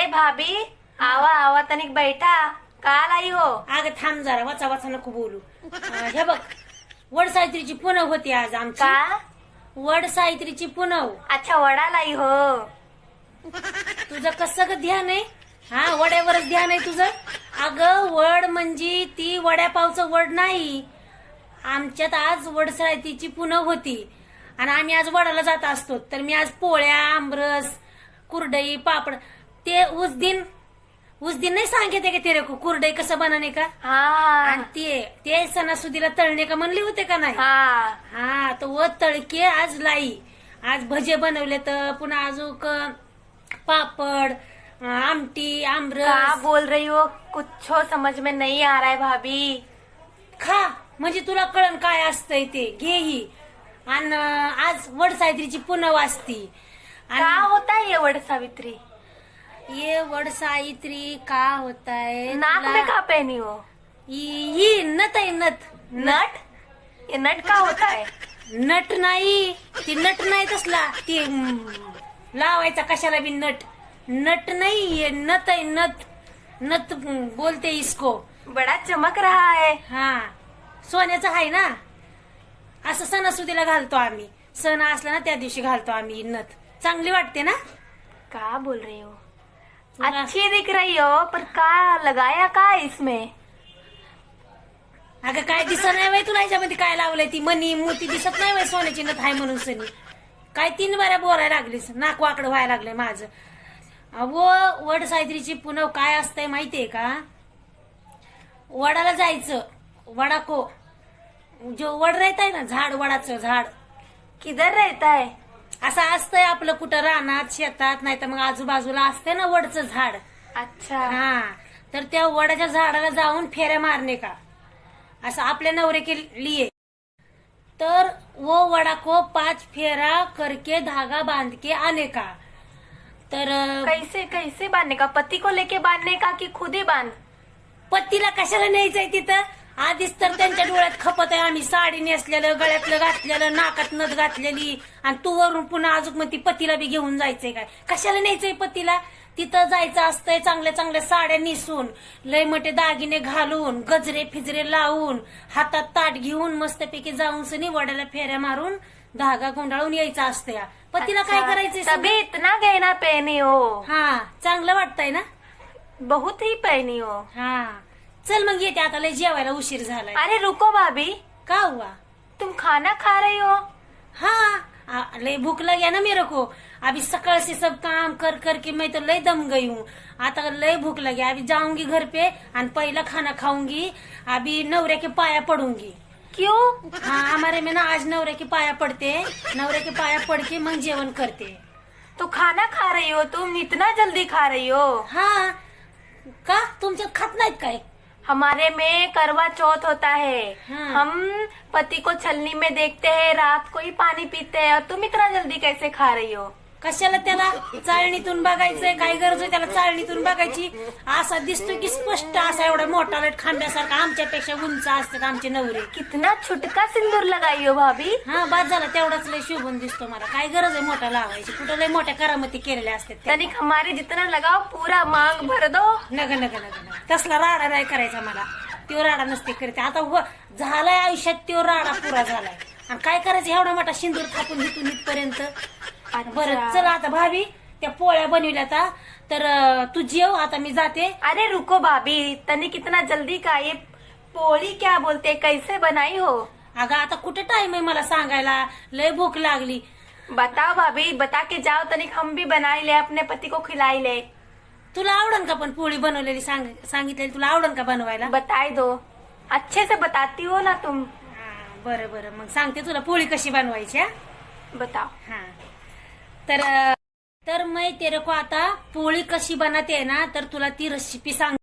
अरे भाभी, आवा आवा तनिक बैठा. काल आई हो. अगं थांब जरा, वाचा वाचा नको बोलू. हे बघ, वड सावित्रीची पुनव होती आज आमची. का? वड सावित्रीची पुनव. अच्छा, वडाला आई हो. तुझं कसं ग ध्यान आहे? हा, वड्यावरच ध्यान आहे तुझं. अगं वड म्हणजे ती वड्यापावचं वड नाही. आमच्यात आज वड सावित्रीची पुनव होती आणि आम्ही आज वडाला जात असतो. तर मी आज पोळ्या, आमरस, कुरडई, पापड, ते उस दिन नाही सांगितले का तेरे को कुरडई कसं बनाने का. हाँ आणि ते सणासुदीला तळणे का म्हणले होते का नाही. हाँ. हा, तो व तळके आज लाई. आज भजे बनवले, तर पुन्हा अजून पापड, आमटी, क्या आमरस. बोल रही हो? कुछ समझ में नहीं आ रहा है भाभी. खा म्हणजे तुला कळण काय असतंय ते. घे ही. आणि आज वड सावित्रीची पुनव असती. क्या होता है ये वड सावित्री? ये वड सावित्री का होता है? नाक में क्या पहनी हो? ही नट आहे, नट. नट? ये नट का होता है? नट नाही, ती नट नाही तसला. ती लावायचा कशाला बी नट. नट नाही, ये नत आहे, नत. नत बोलते इसको. बड़ा चमक रहा है. हा, सोन्याचं आहे ना. असं सणासुदीला घालतो आम्ही. सण असला ना त्या दिवशी घालतो आम्ही नथ. चांगली वाटते ना. क्या बोल रही हो? तुला- अच्छी दिख रही हो, पर क्या लगाया का इसमें? अगं काय दिसत नाही वय तुला ह्याच्यामध्ये काय लावलंय. ती मनी मोती दिसत नाही वय सोन्याची नथ आहे म्हणून सनी. काय 3 बाऱ्या बोलायला लागलीस. नाक वाकडं व्हायला लागलंय माझं. अहो, वड सावित्रीची पुनव काय असतंय माहितीये का. वडाला जायचं. वडाको जो वड राहत आहे ना, झाड, वडाचं झाड. किधर रहता है? असं असतंय आपलं कुठं रानात, शेतात, नाही तर मग आजूबाजूला असतंय ना वडचं झाड. अच्छा. हा, तर त्या वडाच्या झाडाला जाऊन फेऱ्या मारणे का, असं आपल्या नवरे के लिए. तर वो वडा को 5 फेरा करके धागा बांध के आने का. तर कैसे कैसे बांधने का? पति को लेके बांधने का कि खुद ही बांध? पत्तीला कशाला न्यायचंय तिथं. आधीच तर त्यांच्या डोळ्यात खपत आहे आम्ही साडी नेसलेलं, गळ्यातलं घातलेलं, नाकात नथ घातलेली, आणि तू वरून पुन्हा अजून मग ती पतीला बी घेऊन जायचंय काय. कशाला न्यायचंय पतीला. तिथं जायचं असतंय चांगल्या चांगल्या साड्या नेसून, लय मोठे दागिने घालून, गजरे फिजरे लावून, हातात ताट घेऊन मस्तपैकी जाऊन सनी वड्याला फेऱ्या मारून धागा गुंडाळून यायचा असतंय. पतीला काय करायचंय. तभी इतना गहना पहनी हो. हा, चांगलं वाटतंय ना. बहुत ही पहनी हो. हा, चल मग येते आता, लय जेवायला उशीर झालाय. अरे रुको भाभी, का हुआ. तुम खाना खा रही हो? हाँ, लय भूख लगे ना मेरे को. अभी सकाळ से सब काम कर करके मैं तो लय दम गई हूँ. आता लय भूख लगी. अभी जाऊंगी घर पे आणि पहिला खाना खाऊंगी. अभी नवरे के पाया पडूंगी. क्यों? हाँ, हमारे में ना आज नवरे के पाया पड़ते. नवरे के पाया पड़ के मग जेवण करते. तो खाना खा रही हो तुम? इतना जल्दी खा रही हो? हाँ, का तुमच्यात खात नाहीत काय. हमारे में करवा चौथ होता है. हाँ. हम पति को छलनी में देखते हैं, रात को ही पानी पीते हैं, और तुम इतना जल्दी कैसे खा रही हो? कशाला त्याला चाळणीतून बघायचंय. काय गरज आहे त्याला चाळणीतून बघायची. असा दिसतोय की स्पष्ट असा एवढा मोठा लट खांब्यासारखा. आमच्यापेक्षा उंच असतात आमचे नवरे. कितना छुटका सिंदूर लगाई हो भाभी. हा, बाद झाला तेवढाच लय शोभून दिसतो मला. काय गरज आहे मोठा लावायची. कुठं लय मोठ्या करामती केलेल्या असतात त्या. तनिक हमारे जितना लगाओ, पूरा मांग भर दो. नग नग नग नग, तसला राडा नाही करायचा मला. त्यो राडा नसते करते. आता झालाय आयुष्यात त्यो राडा पुरा झालाय. आणि काय करायचं एवढा मोठा सिंदूर थापून हिथून इथपर्यंत. बरं चला आता भाभी, त्या पोळ्या बनविल्या आता. तर तू जेव आता, मी जाते. अरे रुको भाभी, तनिक इतना जल्दी का? ये पोली क्या बोलते, कैसे बनाई हो? अगं आता कुठे टाइम आहे मला सांगायला. लय भूक लागली. बताओ भाभी, बता के जाओ. तनिक हम भी बनाई ले, अपने पति को खिलाई ले. तुला आवडन का पण पोळी बनवलेली सांगितलेली तुला आवडन का बनवायला. बताई दो, अच्छे से बताती हो ना तुम. बरं बरं, मग सांगते तुला पोळी कशी बनवायची. हा, बताओ. हा, तर मैं तेरे को आता पोळी कशी बनते ना, तर तुला ती रेसिपी सांग.